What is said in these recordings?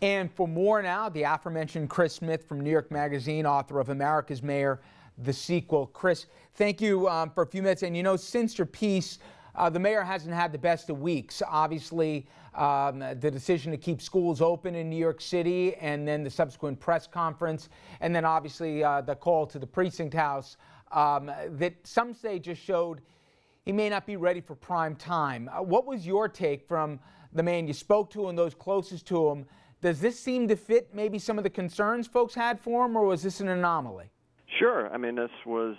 And for more now, the aforementioned Chris Smith from New York Magazine, author of America's Mayor, the sequel. Chris, thank you for a few minutes. And you know, since your piece, the mayor hasn't had the best of weeks. Obviously, the decision to keep schools open in New York City, and then the subsequent press conference, and then obviously the call to the precinct house that some say just showed he may not be ready for prime time. What was your take from the man you spoke to and those closest to him? Does this seem to fit maybe some of the concerns folks had for him, or was this an anomaly? Sure. I mean, this was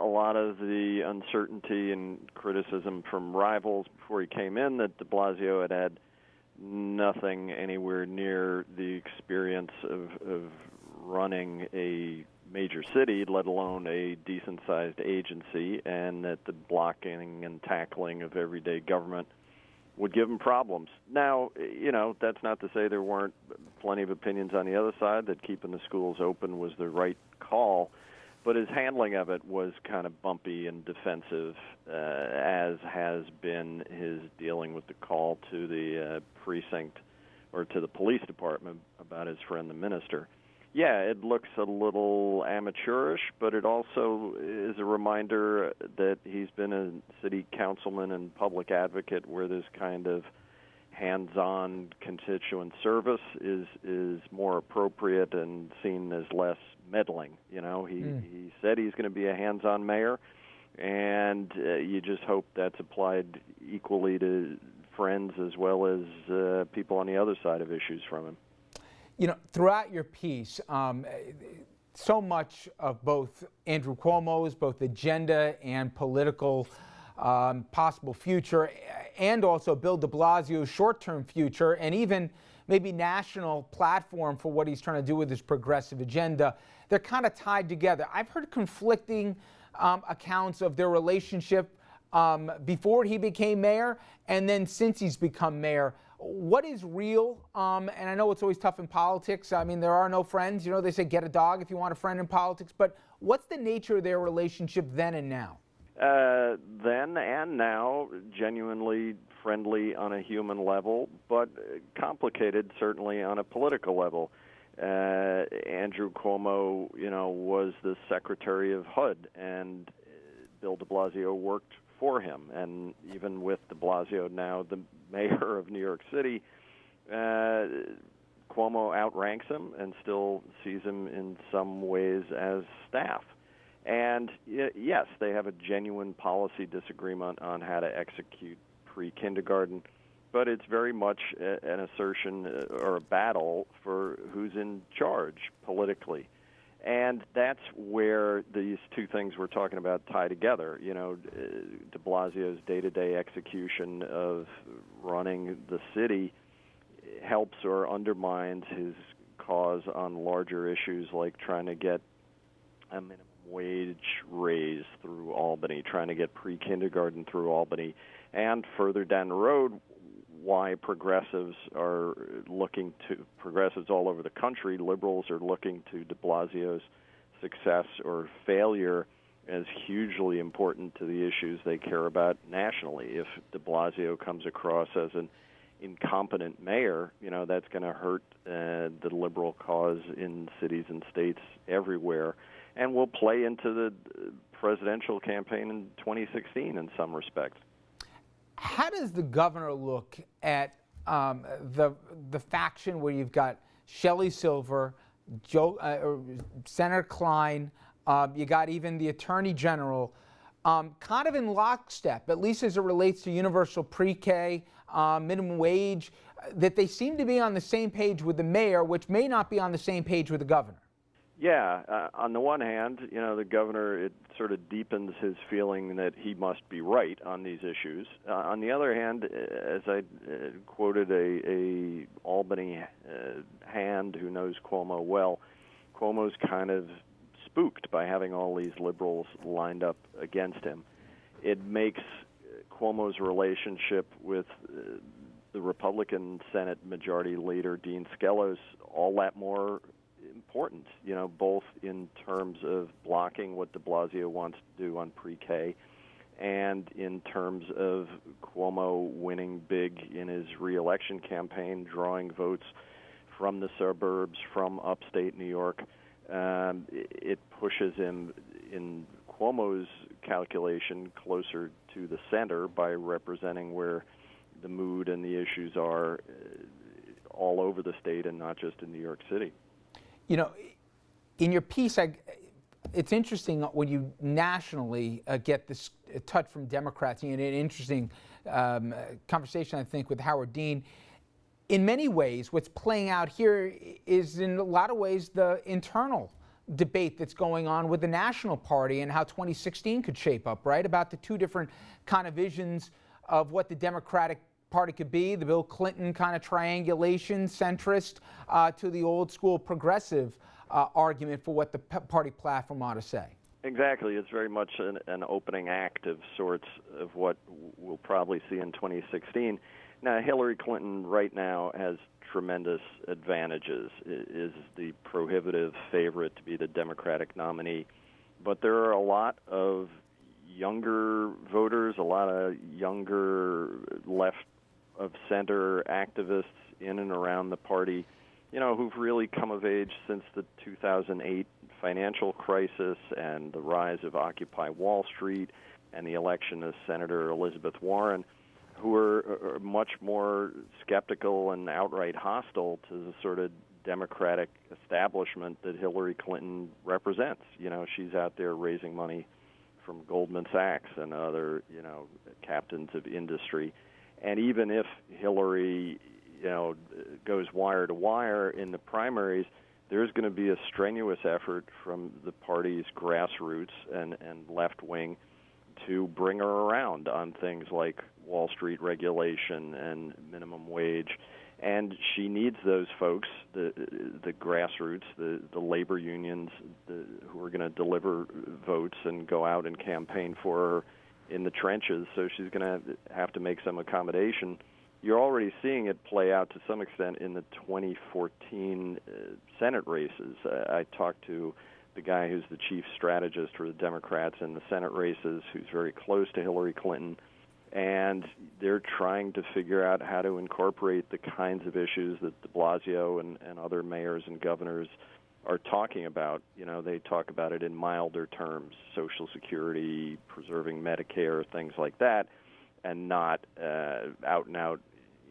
a lot of the uncertainty and criticism from rivals before he came in, that de Blasio had nothing anywhere near the experience of running a major city, let alone a decent-sized agency, and that the blocking and tackling of everyday government would give him problems. Now, you know, that's not to say there weren't plenty of opinions on the other side that keeping the schools open was the right call, but his handling of it was kind of bumpy and defensive, as has been his dealing with the call to the precinct or to the police department about his friend the minister. Yeah, it looks a little amateurish, but it also is a reminder that he's been a city councilman and public advocate where this kind of hands-on constituent service is more appropriate and seen as less meddling. You know, he said he's going to be a hands-on mayor, and you just hope that's applied equally to friends as well as people on the other side of issues from him. You know, throughout your piece, so much of both Andrew Cuomo's, both agenda and political possible future, and also Bill de Blasio's short-term future, and even maybe national platform for what he's trying to do with his progressive agenda, they're kind of tied together. I've heard conflicting accounts of their relationship before he became mayor and then since he's become mayor. What is real? And I know it's always tough in politics. I mean, there are no friends. You know, they say get a dog if you want a friend in politics. But what's the nature of their relationship then and now? Then and now, genuinely friendly on a human level, but complicated certainly on a political level. Andrew Cuomo, you know, was the Secretary of HUD, and Bill de Blasio worked for him. And even with de Blasio now the mayor of New York City, Cuomo outranks him and still sees him in some ways as staff. And yes, they have a genuine policy disagreement on how to execute pre-kindergarten, but it's very much an assertion or a battle for who's in charge politically. And that's where these two things we're talking about tie together. You know, de Blasio's day-to-day execution of running the city helps or undermines his cause on larger issues like trying to get a minimum wage raise through Albany, trying to get pre-kindergarten through Albany, and further down the road, why progressives all over the country, liberals are looking to de Blasio's success or failure as hugely important to the issues they care about nationally. If de Blasio comes across as an incompetent mayor, you know, that's going to hurt the liberal cause in cities and states everywhere, and will play into the presidential campaign in 2016 in some respects. How does the governor look at the faction where you've got Shelley Silver, Senator Klein, you got even the Attorney General, kind of in lockstep, at least as it relates to universal pre-K, minimum wage, that they seem to be on the same page with the mayor, which may not be on the same page with the governor? Yeah, on the one hand, you know, the governor, it sort of deepens his feeling that he must be right on these issues. On the other hand, as I quoted a Albany hand who knows Cuomo well, Cuomo's kind of spooked by having all these liberals lined up against him. It makes Cuomo's relationship with the Republican Senate Majority Leader Dean Skelos all that more important, you know, both in terms of blocking what de Blasio wants to do on pre-K and in terms of Cuomo winning big in his re-election campaign, drawing votes from the suburbs, from upstate New York. It pushes him, in Cuomo's calculation, closer to the center by representing where the mood and the issues are all over the state and not just in New York City. You know, in your piece, it's interesting when you nationally get this touch from Democrats. You had an interesting conversation, I think, with Howard Dean. In many ways, what's playing out here is in a lot of ways the internal debate that's going on with the national party and how 2016 could shape up, right? About the two different kind of visions of what the Democratic Party could be, the Bill Clinton kind of triangulation centrist to the old school progressive argument for what the party platform ought to say. Exactly. It's very much an opening act of sorts of what we'll probably see in 2016. Now, Hillary Clinton right now has tremendous advantages, is the prohibitive favorite to be the Democratic nominee. But there are a lot of younger voters, a lot of younger left of center activists in and around the party, you know, who've really come of age since the 2008 financial crisis and the rise of Occupy Wall Street and the election of Senator Elizabeth Warren, who are much more skeptical and outright hostile to the sort of Democratic establishment that Hillary Clinton represents. You know, she's out there raising money from Goldman Sachs and other, you know, captains of industry. And even if Hillary, you know, goes wire to wire in the primaries, there's going to be a strenuous effort from the party's grassroots and left wing to bring her around on things like Wall Street regulation and minimum wage. And she needs those folks, the grassroots, the labor unions, who are going to deliver votes and go out and campaign for her in the trenches. So she's going to have to make some accommodation. You're already seeing it play out to some extent in the 2014 Senate races. I talked to the guy who's the chief strategist for the Democrats in the Senate races, who's very close to Hillary Clinton, and they're trying to figure out how to incorporate the kinds of issues that de Blasio and other mayors and governors are talking about. You know, they talk about it in milder terms, Social Security, preserving Medicare, things like that, and not out-and-out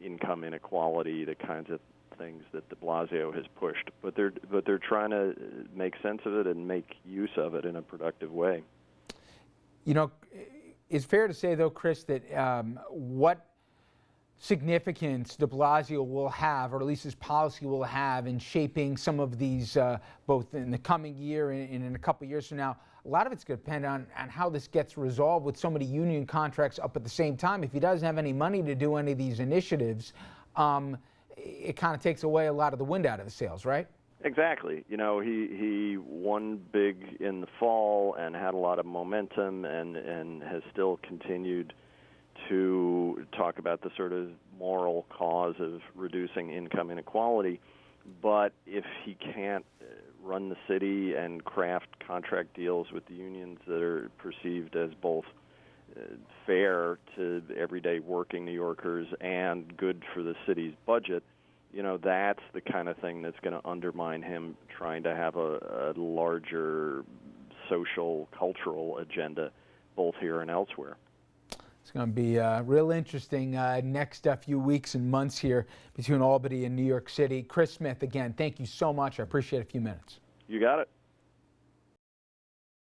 income inequality, the kinds of things that de Blasio has pushed. But they're trying to make sense of it and make use of it in a productive way. You know, it's fair to say, though, Chris, that what significance de Blasio will have, or at least his policy will have, in shaping some of these, both in the coming year and in a couple of years from now, a lot of it's going to depend on how this gets resolved with so many union contracts up at the same time. If he doesn't have any money to do any of these initiatives, it kind of takes away a lot of the wind out of the sails, right? Exactly. You know, he won big in the fall and had a lot of momentum and has still continued to talk about the sort of moral cause of reducing income inequality. But if he can't run the city and craft contract deals with the unions that are perceived as both fair to everyday working New Yorkers and good for the city's budget, you know, that's the kind of thing that's going to undermine him trying to have a larger social, cultural agenda both here and elsewhere. It's going to be real interesting next few weeks and months here between Albany and New York City. Chris Smith, again, thank you so much. I appreciate a few minutes. You got it.